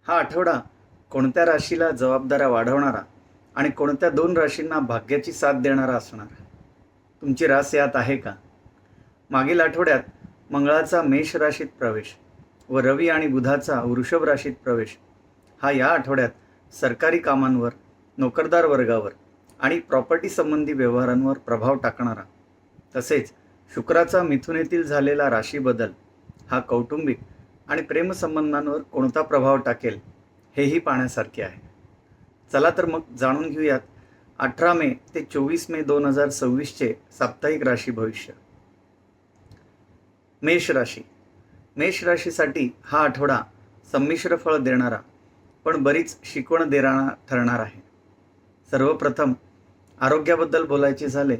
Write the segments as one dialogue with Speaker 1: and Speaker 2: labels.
Speaker 1: हा आठवडा कोणत्या राशीला जबाबदाऱ्या वाढवणारा आणि कोणत्या दोन राशींना भाग्याची साथ देणारा असणार? तुमची रास यात आहे का? मागील आठवड्यात मंगळाचा मेष राशीत प्रवेश व रवी आणि बुधाचा वृषभ राशीत प्रवेश हा या आठवड्यात सरकारी कामांवर, नोकरदार वर्गावर आणि प्रॉपर्टी संबंधी व्यवहारांवर प्रभाव टाकणारा, तसेच शुक्राचा मिथुनेतील झालेला राशी बदल हा कौटुंबिक आणि प्रेमसंबंधांवर कोणता प्रभाव टाकेल हेही पाहण्यासारखे आहे. चला तर मग जाणून घेऊयात 18 मे ते 24 मे 2026चे साप्ताहिक राशी भविष्य. मेष राशी. मेष राशीसाठी हा आठवडा संमिश्र फळ देणारा पण बरीच शिकवण देणारा ठरणार आहे. सर्वप्रथम आरोग्याबद्दल बोलायचे झाले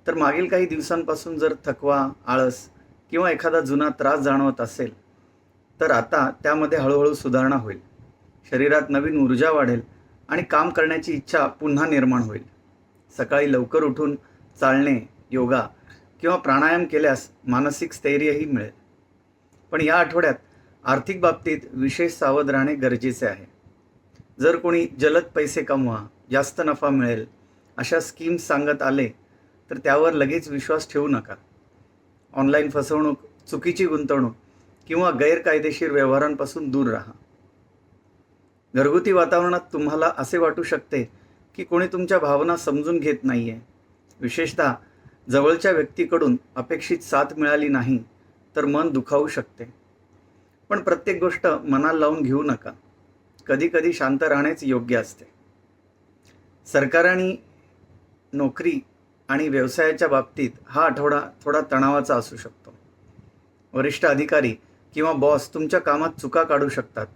Speaker 1: तर मागील काही दिवसांपासून जर थकवा, आळस किंवा एखादा जुना त्रास जाणवत असेल तर आता त्यामध्ये हळूहळू सुधारणा होईल. शरीरात नवीन ऊर्जा वाढेल आणि काम करण्याची इच्छा पुन्हा निर्माण होईल. सकाळी लवकर उठून चालणे, योगा किंवा प्राणायाम केल्यास मानसिक स्थैर्यही मिळेल. पण या आठवड्यात आर्थिक बाबतीत विशेष सावध राहणे गरजेचे आहे. जर कोणी जलद पैसे कमवा, जास्त नफा मिळेल अशा स्कीम्स सांगत आले तर त्यावर लगेच विश्वास ठेवू नका. ऑनलाईन फसवणूक, चुकीची गुंतवणूक किंवा गैरकायदेशीर व्यवहारांपासून दूर राहा. घरगुती वातावरणात तुम्हाला असे वाटू शकते की कोणी तुमच्या भावना समजून घेत नाहीये. विशेषतः जवळच्या व्यक्तीकडून अपेक्षित साथ मिळाली नाही तर मन दुखावू शकते. पण प्रत्येक गोष्ट मनाला लावून घेऊ नका. कधी कधी शांत राहणेच योग्य असते. सरकार आणि नोकरी आणि व्यवसायाच्या बाबतीत हा आठवडा थोडा तणावाचा असू शकतो. वरिष्ठ अधिकारी किंवा बॉस तुमच्या कामात चुका काढू शकतात.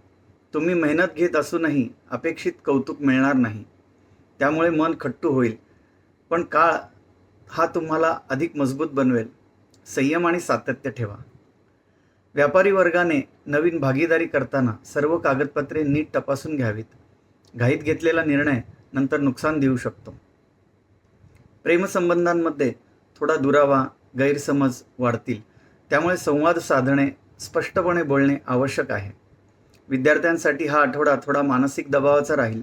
Speaker 1: तुम्ही मेहनत घेत असूनही अपेक्षित कौतुक मिळणार नाही. त्यामुळे मन खट्टू होईल. पण काळ हा तुम्हाला अधिक मजबूत बनवेल. संयम आणि सातत्य ठेवा. व्यापारी वर्गाने नवीन भागीदारी करताना सर्व कागदपत्रे नीट तपासून घ्यावीत. घाईत घेतलेला निर्णय नंतर नुकसान देऊ शकतो. प्रेमसंबंधांमध्ये थोडा दुरावा, गैरसमज वाढतील. त्यामुळे संवाद साधणे, स्पष्टपणे बोलणे आवश्यक आहे. विद्यार्थ्यांसाठी हा आठवडा थोडा मानसिक दबावाचा राहील.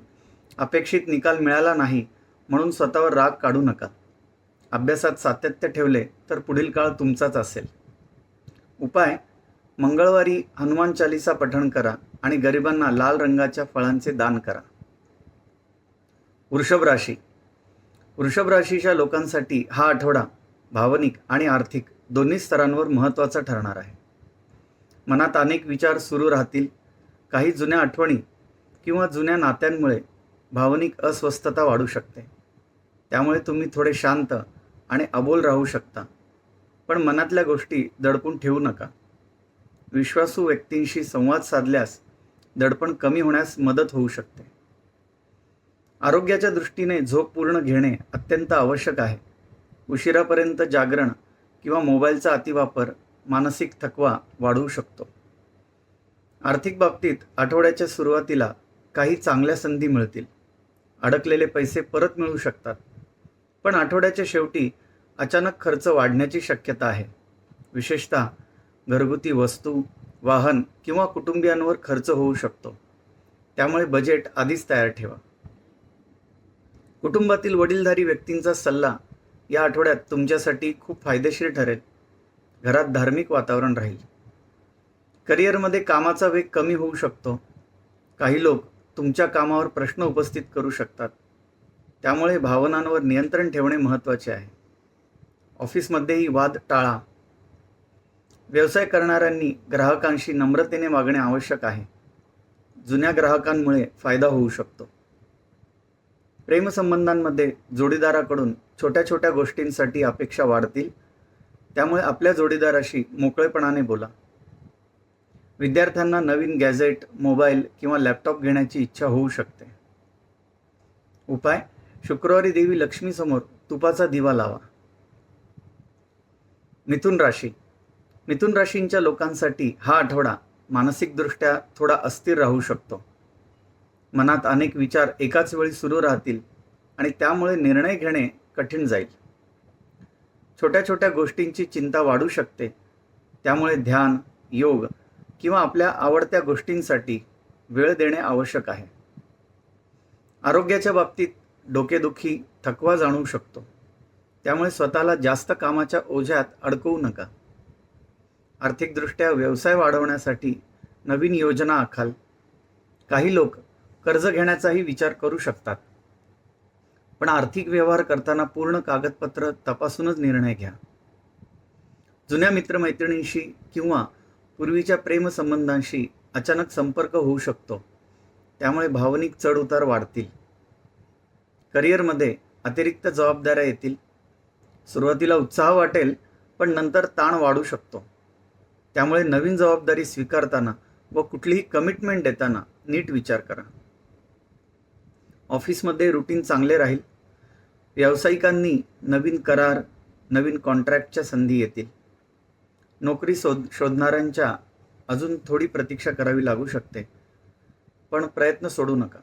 Speaker 1: अपेक्षित निकाल मिळाला नाही म्हणून स्वतःवर राग काढू नका. अभ्यासात सातत्य ठेवले तर पुढील काळ तुमचाच असेल. उपाय: मंगळवारी हनुमान चालीसा पठण करा आणि गरिबांना लाल रंगाच्या फळांचे दान करा. वृषभ राशी. वृषभ राशीच्या लोकांसाठी हा आठवडा भावनिक आणि आर्थिक दोन्ही स्तरांवर महत्त्वाचा ठरणार आहे. मनात अनेक विचार सुरू राहतील. काही जुन्या आठवणी किंवा जुन्या नात्यांमुळे भावनिक अस्वस्थता वाढू शकते. त्यामुळे तुम्ही थोडे शांत आणि अबोल राहू शकता. पण मनातल्या गोष्टी दडपून ठेवू नका. विश्वासू व्यक्तींशी संवाद साधल्यास दडपण कमी होण्यास मदत होऊ शकते. आरोग्याच्या दृष्टीने झोप पूर्ण घेणे अत्यंत आवश्यक आहे. उशिरापर्यंत जागरण किंवा मोबाईलचा अतिवापर मानसिक थकवा वाढवू शकतो. आर्थिक बाबतीत आठवड्याच्या सुरुवातीला काही चांगल्या संधी मिळतील. अडकलेले पैसे परत मिळू शकतात. पण आठवड्याच्या शेवटी अचानक खर्च वाढण्याची शक्यता आहे. विशेषतः घरगुती वस्तू, वाहन किंवा कुटुंबियांवर खर्च होऊ शकतो. त्यामुळे बजेट आधीच तयार ठेवा. कुटुंबातील वडीलधारी व्यक्तींचा सल्ला या आठवड्यात तुमच्यासाठी खूप फायदेशीर ठरेल. घरात धार्मिक वातावरण राहील. करिअरमध्ये कामाचा वेग कमी होऊ शकतो. काही लोक तुमच्या कामावर प्रश्न उपस्थित करू शकतात. त्यामुळे भावनांवर नियंत्रण ठेवणे महत्त्वाचे आहे. ऑफिसमध्येही वाद टाळा. व्यवसाय करणाऱ्यांनी ग्राहकांशी नम्रतेने वागणे आवश्यक आहे. जुन्या ग्राहकांमुळे फायदा होऊ शकतो. प्रेमसंबंधांमध्ये जोडीदाराकडून छोट्या छोट्या गोष्टींसाठी अपेक्षा वाढतील. त्यामुळे आपल्या जोडीदाराशी मोकळेपणाने बोला. विद्यार्थ्यांना नवीन गॅजेट, मोबाईल किंवा लॅपटॉप घेण्याची इच्छा होऊ शकते. उपाय: शुक्रवारी देवी लक्ष्मीसमोर तुपाचा दिवा लावा. मिथुन राशी. मिथुन राशींच्या लोकांसाठी हा आठवडा मानसिकदृष्ट्या थोडा अस्थिर राहू शकतो. मनात अनेक विचार एकाच वेळी सुरू राहतील आणि त्यामुळे निर्णय घेणे कठीण जाईल. छोट्या छोट्या गोष्टींची चिंता वाढू शकते. त्यामुळे ध्यान, योग किंवा आपल्या आवडत्या गोष्टींसाठी वेळ देणे आवश्यक आहे. आरोग्याच्या बाबतीत डोकेदुखी, थकवा जाणवू शकतो. त्यामुळे स्वतःला जास्त कामाच्या ओझ्यात अडकवू नका. आर्थिकदृष्ट्या व्यवसाय वाढवण्यासाठी नवीन योजना आखाल. काही लोक कर्ज घेण्याचाही विचार करू शकतात. पण आर्थिक व्यवहार करताना पूर्ण कागदपत्र तपासूनच निर्णय घ्या. जुन्या मित्रमैत्रिणींशी किंवा पूर्वीच्या प्रेमसंबंधांशी अचानक संपर्क होऊ शकतो. त्यामुळे भावनिक चढउतार वाढतील. करिअरमध्ये अतिरिक्त जबाबदाऱ्या येतील. सुरुवातीला उत्साह वाटेल, पण नंतर ताण वाढू शकतो. त्यामुळे नवीन जबाबदारी स्वीकारताना व कुठलीही कमिटमेंट देताना नीट विचार करा. ऑफिसमध्ये रुटीन चांगले राहील. व्यावसायिकांनी नवीन करार, नवीन कॉन्ट्रॅक्टच्या संधी येतील. नोकरी शोधणाऱ्यांच्या अजून थोडी प्रतीक्षा करावी लागू शकते, पण प्रयत्न सोडू नका.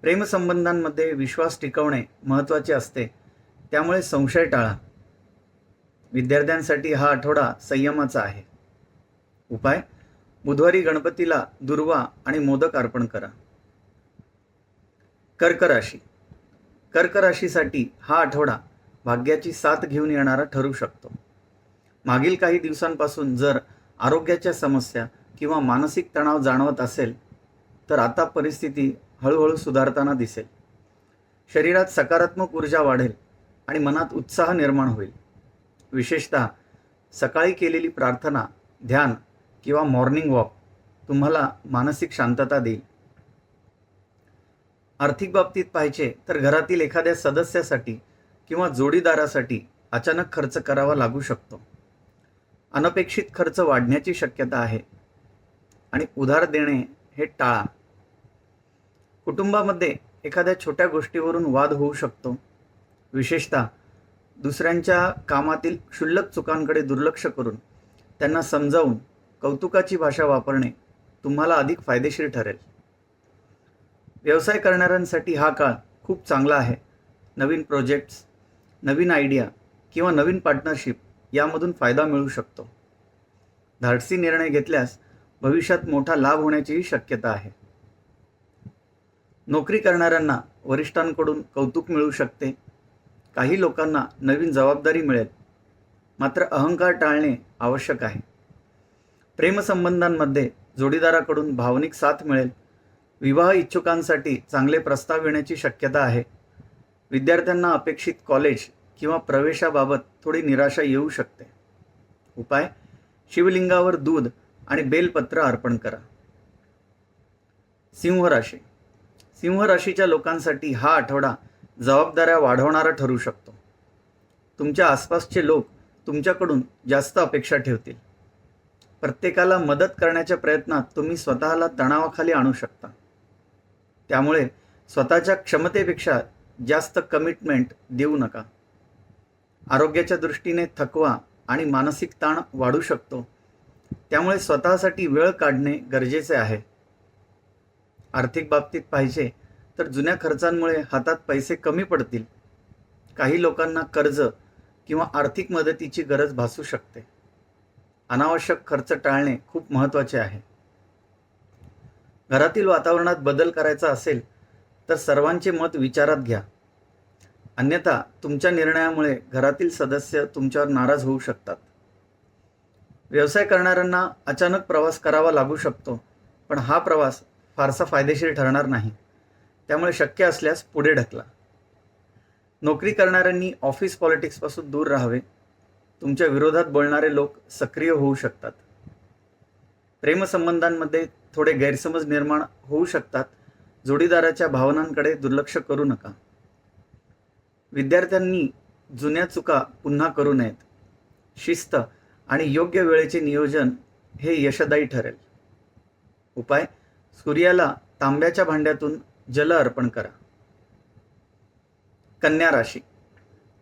Speaker 1: प्रेमसंबंधांमध्ये विश्वास टिकवणे महत्त्वाचे असते, त्यामुळे संशय टाळा. विद्यार्थ्यांसाठी हा आठवडा संयमाचा आहे. उपाय: बुधवारी गणपतीला दुर्वा आणि मोदक अर्पण करा. कर्क राशी. कर्क राशीसाठी हा आठवडा भाग्याची साथ घेऊन येणारा ठरू शकतो. मागील काही दिवसांपासून जर आरोग्याच्या समस्या किंवा मानसिक तणाव जाणवत असेल, तर आता परिस्थिती हळूहळू सुधारताना दिसेल. शरीरात सकारात्मक ऊर्जा वाढेल आणि मनात उत्साह निर्माण होईल. विशेषतः सकाळी केलेली प्रार्थना, ध्यान किंवा मॉर्निंग वॉक तुम्हाला मानसिक शांतता देईल. आर्थिक बाबतीत पाहिजे तर घरातील एखाद्या सदस्यासाठी किंवा जोडीदारासाठी अचानक खर्च करावा लागू शकतो. अनपेक्षित खर्च वाढण्याची शक्यता आहे आणि उधार देणे हे टाळा. कुटुंबामध्ये एखाद्या छोट्या गोष्टीवरून वाद होऊ शकतो. विशेषतः दुसऱ्यांच्या कामातील क्षुल्लक चुकांकडे दुर्लक्ष करून त्यांना समजावून कौतुकाची भाषा वापरणे तुम्हाला अधिक फायदेशीर ठरेल. व्यवसाय करणाऱ्यांसाठी हा काळ खूप चांगला आहे. नवीन प्रोजेक्ट्स, नवीन आयडिया किंवा नवीन पार्टनरशिप यामधून फायदा मिळू शकतो. धाडसी निर्णय घेतल्यास भविष्यात मोठा लाभ होण्याचीही शक्यता आहे. नोकरी करणाऱ्यांना वरिष्ठांकडून कौतुक मिळू शकते. काही लोकांना नवीन जबाबदारी मिळेल, मात्र अहंकार टाळणे आवश्यक आहे. प्रेमसंबंधांमध्ये जोडीदाराकडून भावनिक साथ मिळेल. विवाह इच्छुकांसाठी चांगले प्रस्ताव येण्याची शक्यता आहे. विद्यार्थ्यांना अपेक्षित कॉलेज किंवा प्रवेशाबाबत थोडी निराशा येऊ शकते. उपाय: शिवलिंगावर दूध आणि बेलपत्र अर्पण करा. सिंह राशी. सिंह राशीच्या लोकांसाठी हा आठवडा जबाबदाऱ्या वाढवणारा ठरू शकतो. तुमच्या आसपासचे लोक तुमच्याकडून जास्त अपेक्षा ठेवतील. प्रत्येकाला मदत करण्याच्या प्रयत्नात तुम्ही स्वतःला तणावाखाली आणू शकता. त्यामुळे स्वतःच्या क्षमतेपेक्षा जास्त कमिटमेंट देऊ नका. आरोग्याच्या दृष्टीने थकवा आणि मानसिक ताण वाढू शकतो. त्यामुळे स्वतःसाठी वेळ काढणे गरजेचे आहे. आर्थिक बाबतीत पाहिजे तर जुन्या खर्चांमुळे हातात पैसे कमी पडतील. काही लोकांना कर्ज किंवा आर्थिक मदतीची गरज भासू शकते. अनावश्यक खर्च टाळणे खूप महत्त्वाचे आहे. घरातील वातावरणात बदल करायचा असेल तर सर्वांचे मत विचारात घ्या. अन्यथा तुमच्या निर्णयामुळे घरातील सदस्य तुमच्यावर नाराज होऊ शकतात. व्यवसाय करणाऱ्यांना अचानक प्रवास करावा लागू शकतो, पण हा प्रवास फारसा फायदेशीर ठरणार नाही. त्यामुळे शक्य असल्यास पुढे ढकला. नोकरी करणाऱ्यांनी ऑफिस पॉलिटिक्सपासून दूर राहावे. तुमच्या विरोधात बोलणारे लोक सक्रिय होऊ शकतात. प्रेमसंबंधांमध्ये थोडे गैरसमज निर्माण होऊ शकतात. जोडीदाराच्या भावनांकडे दुर्लक्ष करू नका. विद्यार्थ्यांनी जुन्या चुका पुन्हा करू नयेत. शिस्त आणि योग्य वेळेचे नियोजन हे यशदायी ठरेल. उपाय: सूर्याला तांब्याच्या भांड्यातून जल अर्पण करा. कन्या राशी.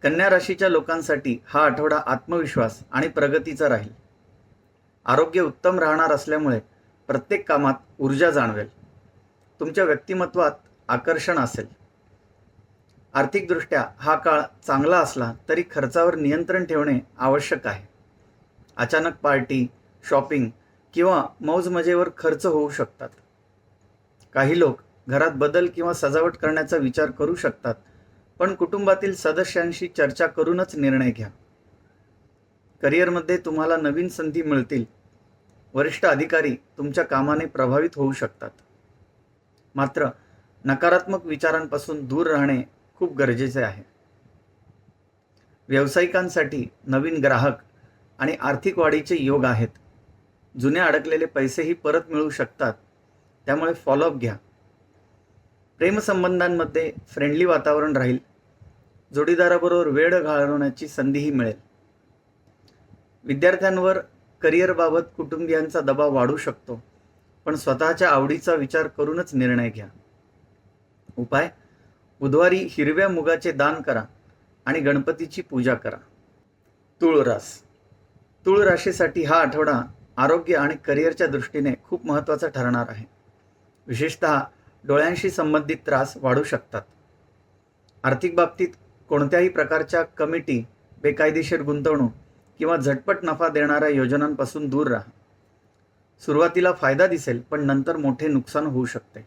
Speaker 1: कन्या राशीच्या लोकांसाठी हा आठवडा आत्मविश्वास आणि प्रगतीचा राहील. आरोग्य उत्तम राहणार असल्यामुळे प्रत्येक कामात ऊर्जा जाणवेल. तुमच्या व्यक्तिमत्वात आकर्षण असेल. आर्थिकदृष्ट्या हा काळ चांगला असला तरी खर्चावर नियंत्रण ठेवणे आवश्यक आहे. अचानक पार्टी, शॉपिंग किंवा मौजमजेवर खर्च होऊ शकतात. काही लोक घरात बदल किंवा सजावट करण्याचा विचार करू शकतात, पण कुटुंबातील सदस्यांशी चर्चा करूनच निर्णय घ्या. करिअरमध्ये तुम्हाला नवीन संधी मिळतील. वरिष्ठ अधिकारी तुमच्या कामाने प्रभावित होऊ शकतात. मात्र नकारात्मक विचारांपासून दूर राहणे खूप गरजेचे आहे. व्यावसायिकांसाठी नवीन ग्राहक आणि आर्थिक वाढीचे योग आहेत. जुने अडकलेले पैसेही परत मिळू शकतात, त्यामुळे फॉलोअप घ्या. प्रेमसंबंधांमध्ये फ्रेंडली वातावरण राहील. जोडीदाराबरोबर वेळ घालवण्याची संधीही मिळेल. विद्यार्थ्यांवर करिअरबाबत कुटुंबियांचा दबाव वाढू शकतो, पण स्वतःच्या आवडीचा विचार करूनच निर्णय घ्या. उपाय: बुधवारी हिरव्या मुगाचे दान करा आणि गणपतीची पूजा करा. तूळ रास. तूळ राशीसाठी हा आठवडा आरोग्य आणि करिअरच्या दृष्टीने खूप महत्त्वाचा ठरणार आहे. विशेषतः डोळ्यांशी संबंधित त्रास वाढू शकतात. आर्थिक बाबतीत कोणत्याही प्रकारच्या कमिटी, बेकायदेशीर गुंतवणूक किंवा झटपट नफा देणाऱ्या योजनांपासून दूर राहा. सुरुवातीला फायदा दिसेल, पण नंतर मोठे नुकसान होऊ शकते.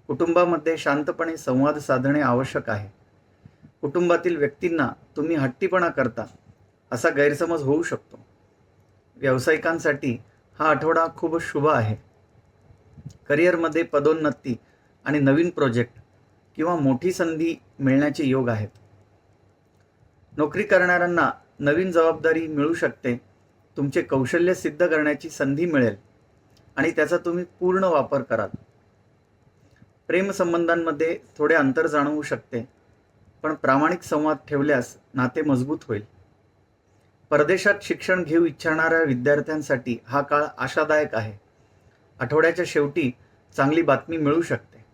Speaker 1: कुटुंबामध्ये शांतपणे संवाद साधणे आवश्यक आहे. कुटुंबातील व्यक्तींना तुम्ही हट्टीपणा करता असा गैरसमज होऊ शकतो. व्यावसायिकांसाठी हा आठवडा खूप शुभ आहे. करिअरमध्ये पदोन्नती आणि नवीन प्रोजेक्ट किंवा मोठी संधी मिळण्याचे योग आहेत. नोकरी करणाऱ्यांना नवीन जबाबदारी मिळू शकते. तुमचे कौशल्य सिद्ध करण्याची संधी मिळेल आणि त्याचा तुम्ही पूर्ण वापर कराल. प्रेमसंबंधांमध्ये थोडे अंतर जाणवू शकते, पण प्रामाणिक संवाद ठेवल्यास नाते मजबूत होईल. परदेशात शिक्षण घेऊ इच्छिणाऱ्या विद्यार्थ्यांसाठी हा काळ आशादायक आहे. आठवड्याच्या शेवटी चांगली बातमी मिळू शकते.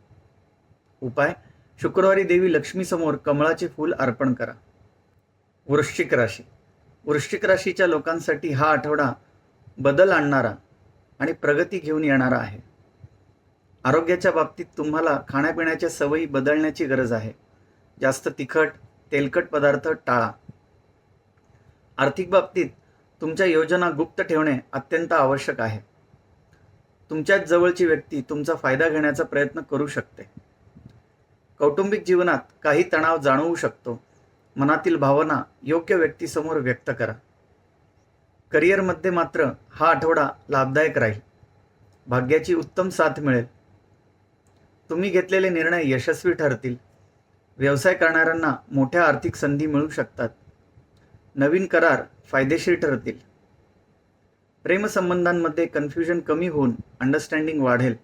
Speaker 1: उपाय: शुक्रवारी देवी लक्ष्मीसमोर कमळाचे फूल अर्पण करा. वृश्चिक राशी. वृश्चिक राशीच्या लोकांसाठी हा आठवडा बदल आणणारा आणि प्रगती घेऊन येणारा आहे. आरोग्याच्या बाबतीत तुम्हाला खाण्यापिण्याच्या सवयी बदलण्याची गरज आहे. जास्त तिखट, तेलकट पदार्थ टाळा. आर्थिक बाबतीत तुमच्या योजना गुप्त ठेवणे अत्यंत आवश्यक आहे. तुमच्याच जवळची व्यक्ती तुमचा फायदा घेण्याचा प्रयत्न करू शकते. कौटुंबिक जीवनात काही तणाव जाणवू शकतो. मनातील भावना योग्य व्यक्तीसमोर व्यक्त करा. करिअरमध्ये मात्र हा आठवडा लाभदायक राहील. भाग्याची उत्तम साथ मिळेल. तुम्ही घेतलेले निर्णय यशस्वी ठरतील. व्यवसाय करणाऱ्यांना मोठ्या आर्थिक संधी मिळू शकतात. नवीन करार फायदेशीर ठरतील. प्रेमसंबंधांमध्ये कन्फ्युजन कमी होऊन अंडरस्टँडिंग वाढेल.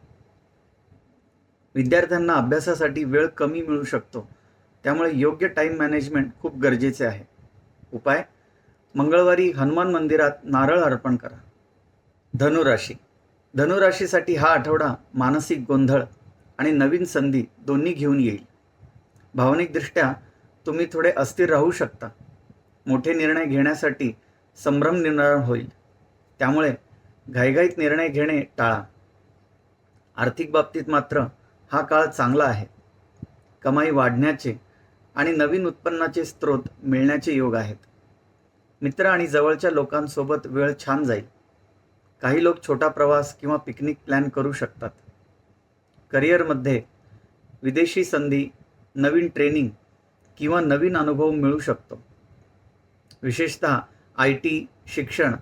Speaker 1: विद्यार्थ्यांना अभ्यासासाठी वेळ कमी मिळू शकतो, त्यामुळे योग्य टाईम मॅनेजमेंट खूप गरजेचे आहे. उपाय: मंगळवारी हनुमान मंदिरात नारळ अर्पण करा. धनुराशी. धनुराशीसाठी हा आठवडा मानसिक गोंधळ आणि नवीन संधी दोन्ही घेऊन येईल. भावनिकदृष्ट्या तुम्ही थोडे अस्थिर राहू शकता. मोठे निर्णय घेण्यासाठी संभ्रम निर्माण होईल, त्यामुळे घाईघाईत निर्णय घेणे टाळा. आर्थिक बाबतीत मात्र हा काळ चांगला आहे. कमाई वाढण्याचे आणि नवीन उत्पन्नाचे स्रोत मिळण्याचे योग आहेत. मित्र आणि जवळच्या लोकांसोबत वेळ छान जाईल. काही लोक छोटा प्रवास किंवा पिकनिक प्लॅन करू शकतात. करिअरमध्ये विदेशी संधी, नवीन ट्रेनिंग किंवा नवीन अनुभव मिळू शकतो. विशेषतः IT, शिक्षण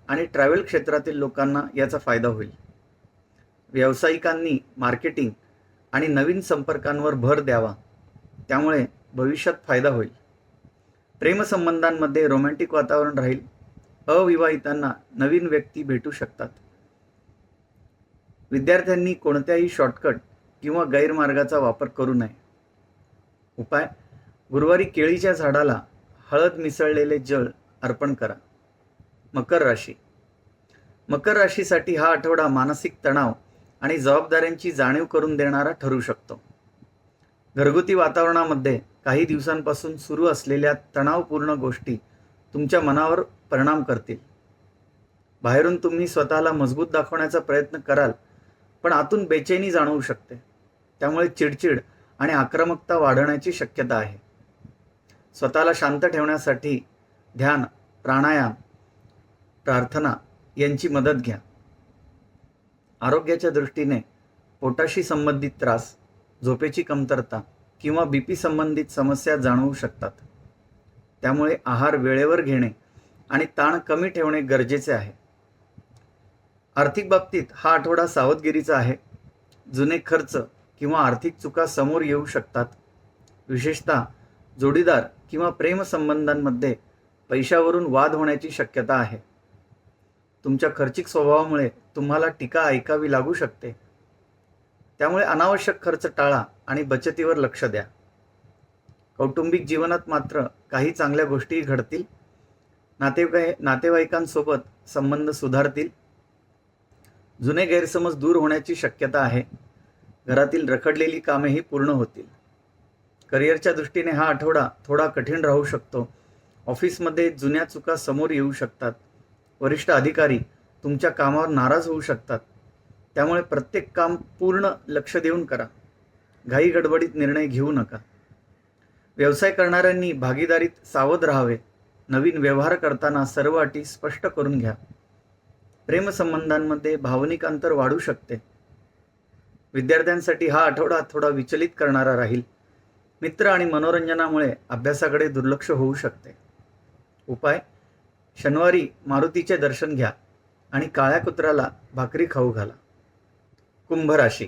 Speaker 1: आणि ट्रॅव्हल क्षेत्रातील लोकांना याचा फायदा होईल. व्यावसायिकांनी मार्केटिंग आणि नवीन संपर्कांवर भर द्यावा, त्यामुळे भविष्यात फायदा होईल. प्रेमसंबंधांमध्ये रोमॅन्टिक वातावरण राहील. अविवाहितांना नवीन व्यक्ती भेटू शकतात. विद्यार्थ्यांनी कोणत्याही शॉर्टकट किंवा गैरमार्गाचा वापर करू नये. उपाय: गुरुवारी केळीच्या झाडाला हळद मिसळलेले जल अर्पण करा. मकर राशी. मकर राशीसाठी हा आठवडा मानसिक तणाव आणि जबाबदाऱ्यांची जाणीव करून देणारा ठरू शकतो. घरगुती वातावरणामध्ये काही दिवसांपासून सुरू असलेल्या तणावपूर्ण गोष्टी तुमच्या मनावर परिणाम करतील. बाहेरून तुम्ही स्वतःला मजबूत दाखवण्याचा प्रयत्न कराल, पण आतून बेचैनी जाणवू शकते. त्यामुळे चिडचिड आणि आक्रमकता वाढण्याची शक्यता आहे. स्वतःला शांत ठेवण्यासाठी ध्यान, प्राणायाम, प्रार्थना यांची मदत घ्या. आरोग्याच्या दृष्टीने पोटाशी संबंधित त्रास, झोपेची कमतरता किंवा BP संबंधित समस्या जाणवू शकतात. त्यामुळे आहार वेळेवर घेणे आणि ताण कमी ठेवणे गरजेचे आहे. आर्थिक बाबतीत हा आठवडा सावधगिरीचा आहे. जुने खर्च किंवा आर्थिक चुका समोर येऊ शकतात. विशेषतः जोडीदार किंवा प्रेमसंबंधांमध्ये पैशावरून वाद होण्याची शक्यता आहे. तुमच्या खर्चिक स्वभावामुळे तुम्हाला टीका ऐकावी लागू शकते. त्यामुळे अनावश्यक खर्च टाळा आणि बचतीवर लक्ष द्या. कौटुंबिक जीवनात मात्र काही चांगल्या गोष्टी घडतील. नातेवाईकांसोबत संबंध सुधारतील. जुने गैरसमज दूर होण्याची शक्यता आहे. घरातील रखडलेली कामेही पूर्ण होतील. करिअरच्या दृष्टीने हा आठवडा थोडा कठीण राहू शकतो. ऑफिसमध्ये जुन्या चुका समोर येऊ शकतात. वरिष्ठ अधिकारी तुमच्या कामावर नाराज होऊ शकतात. त्यामुळे प्रत्येक काम पूर्ण लक्ष देऊन करा. घाई गडबडीत निर्णय घेऊ नका. व्यवसाय करणाऱ्यांनी भागीदारीत सावध राहावे. नवीन व्यवहार करताना सर्व अटी स्पष्ट करून घ्या. प्रेमसंबंधांमध्ये भावनिक अंतर वाढू शकते. विद्यार्थ्यांसाठी हा आठवडा थोडा विचलित करणारा राहील. मित्र आणि मनोरंजनामुळे अभ्यासाकडे दुर्लक्ष होऊ शकते. उपाय: शनिवारी मारुतीचे दर्शन घ्या आणि काळ्या कुत्र्याला भाकरी खाऊ घाला. कुंभ राशी.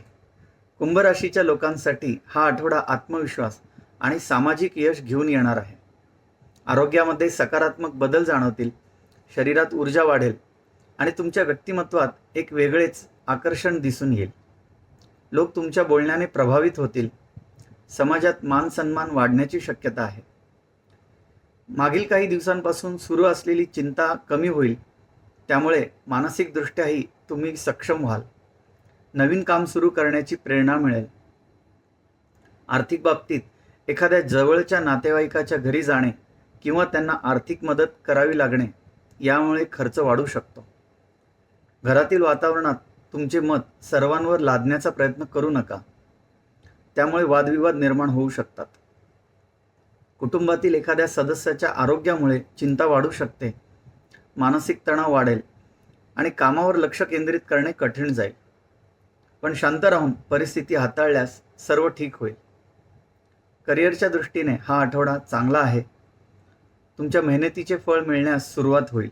Speaker 1: कुंभ राशीच्या लोकांसाठी हा आठवडा आत्मविश्वास आणि सामाजिक यश घेऊन येणार आहे. आरोग्यामध्ये सकारात्मक बदल जाणवतील. शरीरात ऊर्जा वाढेल आणि तुमच्या व्यक्तिमत्वात एक वेगळेच आकर्षण दिसून येईल. लोक तुमच्या बोलण्याने प्रभावित होतील. समाजात मान सन्मान वाढण्याची शक्यता आहे. मागील काही दिवसांपासून सुरू असलेली चिंता कमी होईल. त्यामुळे मानसिकदृष्ट्याही तुम्ही सक्षम व्हाल. नवीन काम सुरू करण्याची प्रेरणा मिळेल. आर्थिक बाबतीत एखाद्या जवळच्या नातेवाईकाच्या घरी जाणे किंवा त्यांना आर्थिक मदत करावी लागणे यामुळे खर्च वाढू शकतो. घरातील वातावरणात तुमचे मत सर्वांवर लादण्याचा प्रयत्न करू नका. त्यामुळे वादविवाद निर्माण होऊ शकतात. कुटुंबातील एखाद्या सदस्याच्या आरोग्यामुळे चिंता वाढू शकते. मानसिक तणाव वाढेल आणि कामावर लक्ष केंद्रित करणे कठीण जाईल. पण शांत राहून परिस्थिती हाताळल्यास सर्व ठीक होईल. करिअरच्या दृष्टीने हा आठवडा चांगला आहे. तुमच्या मेहनतीचे फळ मिळण्यास सुरुवात होईल.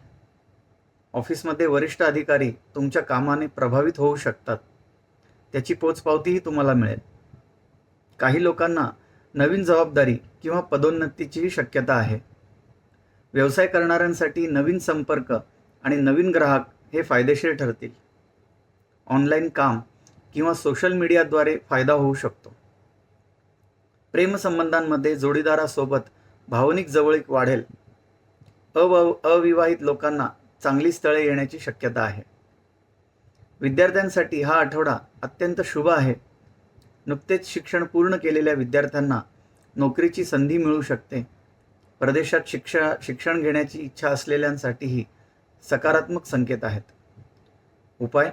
Speaker 1: ऑफिसमध्ये वरिष्ठ अधिकारी तुमच्या कामाने प्रभावित होऊ शकतात. त्याची पोचपावतीही तुम्हाला मिळेल. काही लोकांना नवीन जबाबदारी किंवा पदोन्नतीचीही शक्यता आहे. व्यवसाय करणाऱ्यांसाठी नवीन संपर्क आणि नवीन ग्राहक हे फायदेशीर ठरतील. ऑनलाईन काम किंवा सोशल मीडियाद्वारे फायदा होऊ शकतो. प्रेमसंबंधांमध्ये जोडीदारासोबत भावनिक जवळीक वाढेल. अविवाहित लोकांना चांगली स्थळे येण्याची शक्यता आहे. विद्यार्थ्यांसाठी हा आठवडा अत्यंत शुभ आहे. नुकतेच शिक्षण पूर्ण केलेल्या विद्यार्थ्यांना नोकरीची संधी मिळू शकते. परदेशात शिक्षण घेण्याची इच्छा असलेल्यांसाठीही सकारात्मक संकेत आहेत. उपाय: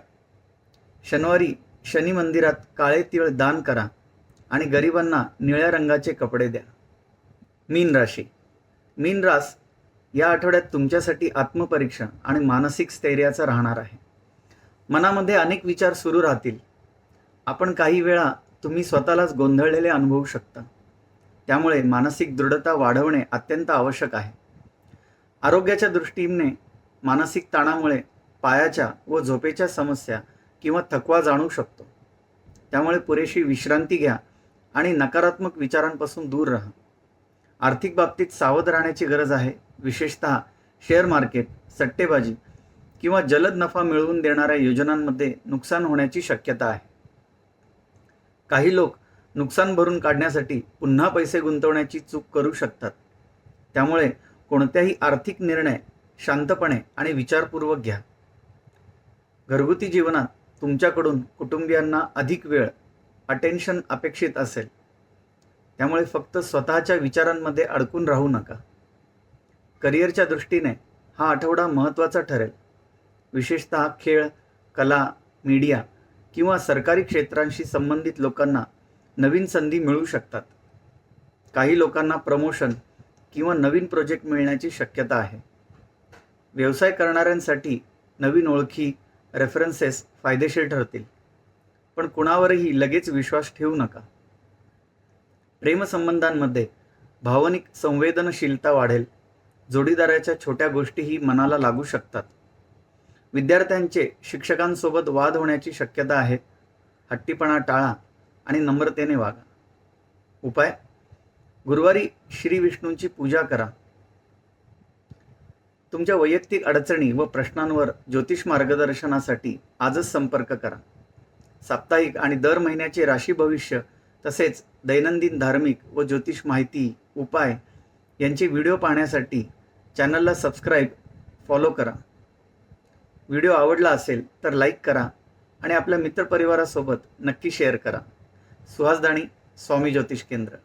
Speaker 1: शनिवारी शनी मंदिरात काळे तीळ दान करा आणि गरिबांना निळ्या रंगाचे कपडे द्या. मीन राशी. मीन रास या आठवड्यात तुमच्यासाठी आत्मपरीक्षण आणि मानसिक स्थैर्याचा राहणार आहे. मनामध्ये अनेक विचार सुरू राहतील. आपण काही वेळा तुम्ही स्वतःलाच गोंधळलेले अनुभवू शकता. त्यामुळे मानसिक दृढता वाढवणे अत्यंत आवश्यक आहे. आरोग्याच्या दृष्टीने मानसिक ताणामुळे पायाच्या व झोपेच्या समस्या किंवा थकवा जाणवू शकतो. त्यामुळे पुरेशी विश्रांती घ्या आणि नकारात्मक विचारांपासून दूर राहा. आर्थिक बाबतीत सावध राहण्याची गरज आहे. विशेषतः शेअर मार्केट, सट्टेबाजी किंवा जलद नफा मिळवून देणाऱ्या योजनांमध्ये नुकसान होण्याची शक्यता आहे. काही लोक नुकसान भरून काढण्यासाठी पुन्हा पैसे गुंतवण्याची चूक करू शकतात. त्यामुळे कोणत्याही आर्थिक निर्णय शांतपणे आणि विचारपूर्वक घ्या. घरगुती जीवनात तुमच्याकडून कुटुंबियांना अधिक वेळ, अटेन्शन अपेक्षित असेल. त्यामुळे फक्त स्वतःच्या विचारांमध्ये अडकून राहू नका. करिअरच्या दृष्टीने हा आठवडा महत्त्वाचा ठरेल. विशेषतः खेळ, कला, मीडिया किंवा सरकारी क्षेत्रांशी संबंधित लोकांना नवीन संधी मिळू शकतात. काही लोकांना प्रमोशन किंवा नवीन प्रोजेक्ट मिळण्याची शक्यता आहे. व्यवसाय करणाऱ्यांसाठी नवीन ओळखी, रेफरन्सेस फायदेशीर ठरतील. पण कुणावरही लगेच विश्वास ठेवू नका. प्रेमसंबंधांमध्ये भावनिक संवेदनशीलता वाढेल. जोडीदाराच्या छोट्या गोष्टीही मनाला लागू शकतात. विद्यार्थ्यांचे शिक्षकांसोबत वाद होण्याची शक्यता आहे. हट्टीपणा टाळा आणि नम्रतेने वागा. उपाय: गुरुवारी श्री विष्णूंची पूजा करा. तुमच्या वैयक्तिक अडचणी व प्रश्नांवर ज्योतिष मार्गदर्शनासाठी आजच संपर्क करा. साप्ताहिक आणि दर महिन्याचे राशी भविष्य तसेच दैनंदिन धार्मिक व ज्योतिष माहिती, उपाय यांचे व्हिडिओ पाहण्यासाठी चॅनलला सबस्क्राईब, फॉलो करा. व्हिडिओ आवडला असेल तर लाईक करा आणि आपल्या मित्रपरिवारासोबत नक्की शेअर करा. सुहास दाणी, स्वामी ज्योतिष केंद्र.